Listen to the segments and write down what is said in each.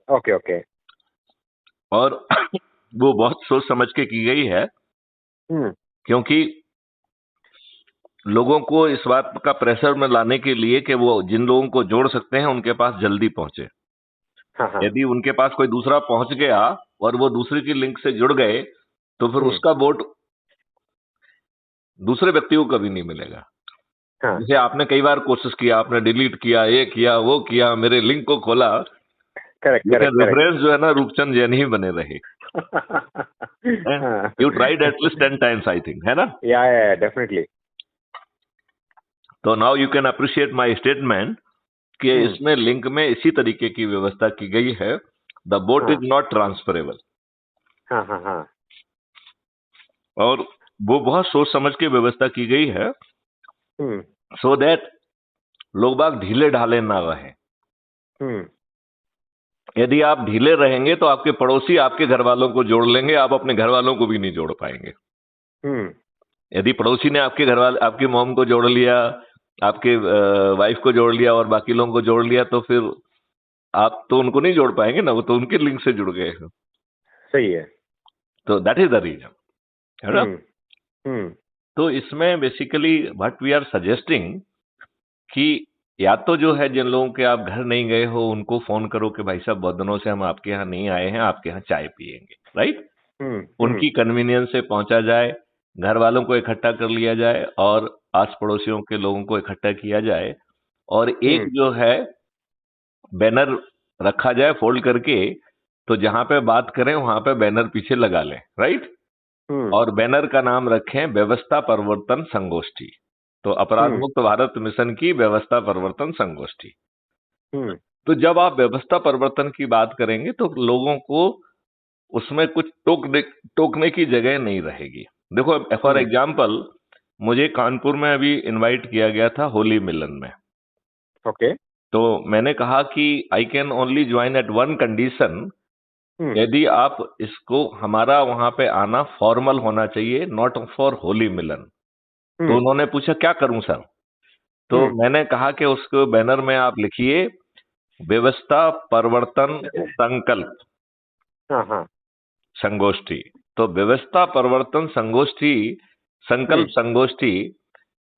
Okay okay. और वो बहुत सोच समझ के की गई है, क्योंकि लोगों को इस बात का प्रेशर में लाने के लिए कि वो जिन लोगों को जोड़ सकते हैं उनके पास जल्दी पहुंचे। हाँ हाँ। यदि उनके पास कोई दूसरा पहुंच गया और वो दूसरे की लिंक से जुड़ गए तो फिर उसका वोट दूसरे व्यक्ति को कभी नहीं मिलेगा। हाँ जैसे आपने कई बार कोशिश किया, आपने डिलीट किया, ये किया, वो किया, मेरे लिंक को खोला, करेक्ट करेक्ट लेकिन करेक्ट। रेफरेंस जो है ना रूपचंद जैन ही बने रहे। You tried at least 10 times I think, है ना? या डेफिनेटली। तो now you can appreciate my statement कि इसमें लिंक में इसी तरीके की व्यवस्था की गई है। The vote is not transferable. हाँ हाँ हाँ। और वो बहुत सोच समझ के व्यवस्था की गई है, सो दैट लोग बाग ढीले ढाले ना रहे। यदि आप ढीले रहेंगे तो आपके पड़ोसी आपके घर वालों को जोड़ लेंगे, आप अपने घर वालों को भी नहीं जोड़ पाएंगे। यदि पड़ोसी ने आपके घर वाले, आपकी मॉम को जोड़ लिया, आपके वाइफ को जोड़ लिया और बाकी लोगों को जोड़ लिया, तो फिर आप तो उनको नहीं जोड़ पाएंगे ना, वो तो उनके लिंक से जुड़ गए हैं। सही है। तो दैट इज द रीजन, है ना? तो इसमें basically what we are suggesting कि या तो जो है जिन लोगों के आप घर नहीं गए हो उनको फोन करो कि भाई साहब बहुत दिनों से हम आपके यहाँ नहीं आए हैं, आपके यहाँ चाय पियेंगे, राइट? उनकी कन्वीनियंस से पहुंचा जाए, घर वालों को इकट्ठा कर लिया जाए और आस पड़ोसियों के लोगों को इकट्ठा किया जाए, और एक जो है बैनर रखा जाए फोल्ड करके, तो जहां पे बात करें वहां पे बैनर पीछे लगा लें, राइट? और बैनर का नाम रखें व्यवस्था परिवर्तन संगोष्ठी। तो अपराध मुक्त भारत मिशन की व्यवस्था परिवर्तन संगोष्ठी। तो जब आप व्यवस्था परिवर्तन की बात करेंगे तो लोगों को उसमें कुछ टोकने की जगह नहीं रहेगी। देखो, फॉर एग्जाम्पल मुझे कानपुर में अभी इनवाइट किया गया था होली मिलन में। ओके। तो मैंने कहा कि I can only join at one condition, यदि आप इसको, हमारा वहां पे आना फॉर्मल होना चाहिए, नॉट फॉर होली मिलन। तो उन्होंने पूछा क्या करूं सर? तो मैंने कहा कि उसको बैनर में आप लिखिए व्यवस्था परिवर्तन संकल्प संगोष्ठी। तो व्यवस्था परिवर्तन संगोष्ठी, संकल्प संगोष्ठी।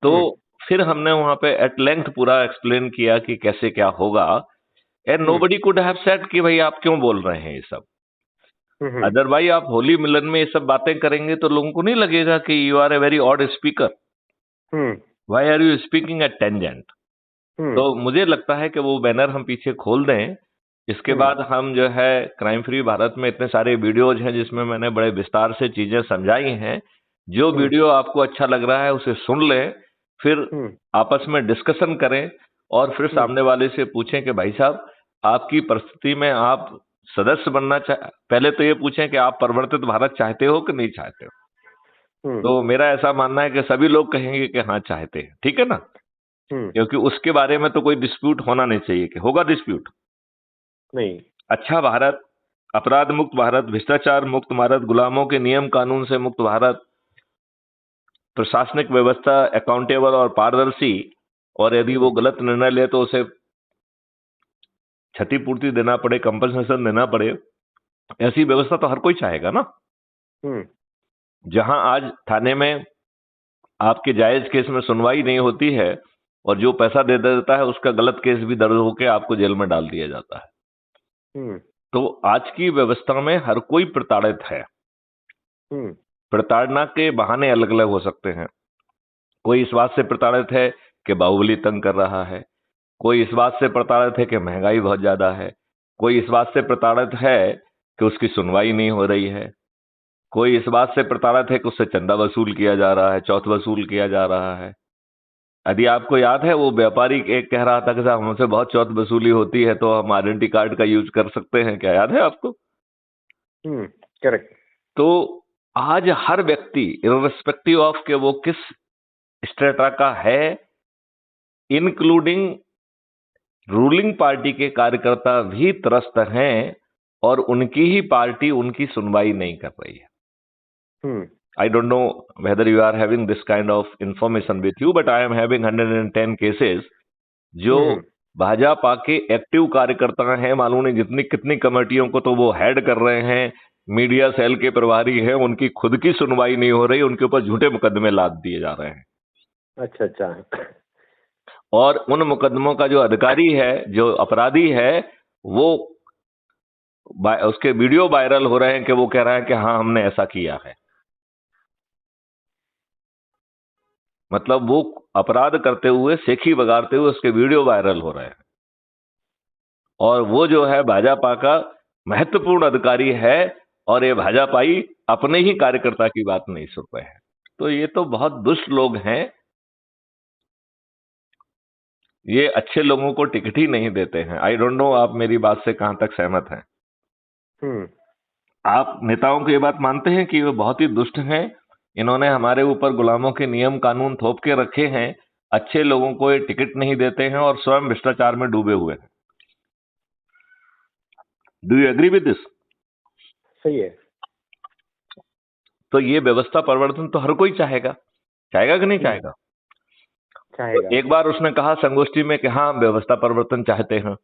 तो फिर हमने वहां पे एट लेंथ पूरा एक्सप्लेन किया कि कैसे क्या होगा, and nobody could have said कि भाई आप क्यों बोल रहे हैं ये सब। अदरवाइज आप होली मिलन में ये सब बातें करेंगे तो लोगों को नहीं लगेगा कि you are a very odd speaker, why are you speaking at tangent. तो मुझे लगता है कि वो बैनर हम पीछे खोल दें। इसके बाद हम जो है क्राइम फ्री भारत में इतने सारे वीडियोज हैं जिसमें मैंने बड़े विस्तार से चीजें समझाई हैं। जो वीडियो आपको अच्छा लग रहा है उसे सुन लें, फिर आपस में डिस्कशन करें और फिर सामने वाले से पूछें कि भाई साहब आपकी परिस्थिति में आप सदस्य बनना पहले तो ये पूछें कि आप परिवर्तित भारत चाहते हो कि नहीं चाहते हो। तो मेरा ऐसा मानना है कि सभी लोग कहेंगे कि हाँ चाहते हैं, ठीक है ना? क्योंकि उसके बारे में तो कोई डिस्प्यूट होना नहीं चाहिए। कि होगा डिस्प्यूट? नहीं। अच्छा भारत, अपराध मुक्त भारत, भ्रष्टाचार मुक्त भारत, गुलामों के नियम कानून से मुक्त भारत, प्रशासनिक व्यवस्था अकाउंटेबल और पारदर्शी, और यदि वो गलत निर्णय ले तो उसे क्षतिपूर्ति देना पड़े, कंपनसेशन देना पड़े, ऐसी व्यवस्था तो हर कोई चाहेगा ना। जहां आज थाने में आपके जायज केस में सुनवाई नहीं होती है और जो पैसा दे देता है उसका गलत केस भी दर्ज होकर आपको जेल में डाल दिया जाता है। तो आज की व्यवस्था में हर कोई प्रताड़ित है। प्रताड़ना के बहाने अलग अलग हो सकते हैं। कोई इस बात से प्रताड़ित है कि बाहुबली तंग कर रहा है, कोई इस बात से प्रताड़ित है कि महंगाई बहुत ज्यादा है, कोई इस बात से प्रताड़ित है कि उसकी सुनवाई नहीं हो रही है, कोई इस बात से प्रताड़ित है कि उससे चंदा वसूल किया जा रहा है, चौथ वसूल किया जा रहा है। यदि आपको याद है वो व्यापारी एक कह रहा था कि साहब हमसे बहुत चौथ वसूली होती है तो हम आइडेंटिटी कार्ड का यूज कर सकते हैं, क्या याद है आपको? करेक्ट। तो आज हर व्यक्ति इर्रेस्पेक्टिव ऑफ के वो किस स्टेटा का है, इंक्लूडिंग रूलिंग पार्टी के कार्यकर्ता भी त्रस्त हैं और उनकी ही पार्टी उनकी सुनवाई नहीं कर रही है। I don't know whether you are having this kind of information with you, but I am having 110 cases जो भाजपा के एक्टिव कार्यकर्ता हैं, मालूम नहीं जितनी कितनी कमेटियों को तो वो हेड कर रहे हैं, मीडिया सेल के प्रभारी हैं, उनकी खुद की सुनवाई नहीं हो रही, उनके ऊपर झूठे मुकदमे लाद दिए जा रहे हैं। अच्छा अच्छा। और उन मुकदमों का जो अधिकारी है, जो अपराधी है, वो उसके वीडियो वायरल हो रहे हैं कि वो कह रहा है कि हाँ हमने ऐसा किया है। मतलब वो अपराध करते हुए, सेखी बगाड़ते हुए उसके वीडियो वायरल हो रहे हैं। और वो जो है भाजपा का महत्वपूर्ण अधिकारी है, और ये भाजपाई अपने ही कार्यकर्ता की बात नहीं सुन रहे हैं। तो ये तो बहुत दुष्ट लोग हैं, ये अच्छे लोगों को टिकट ही नहीं देते हैं। आई डोंट नो आप मेरी बात से कहां तक सहमत हैं। आप नेताओं को ये बात मानते हैं कि वे बहुत ही दुष्ट हैं, इन्होंने हमारे ऊपर गुलामों के नियम कानून थोप के रखे हैं, अच्छे लोगों को ये टिकट नहीं देते हैं और स्वयं भ्रष्टाचार में डूबे हुए हैं। Do you agree with this? सही है। तो ये व्यवस्था परिवर्तन तो हर कोई चाहेगा, चाहेगा कि नहीं चाहेगा? चाहेगा। तो एक बार उसने कहा संगोष्ठी में कि हाँ व्यवस्था परिवर्तन चाहते हैं,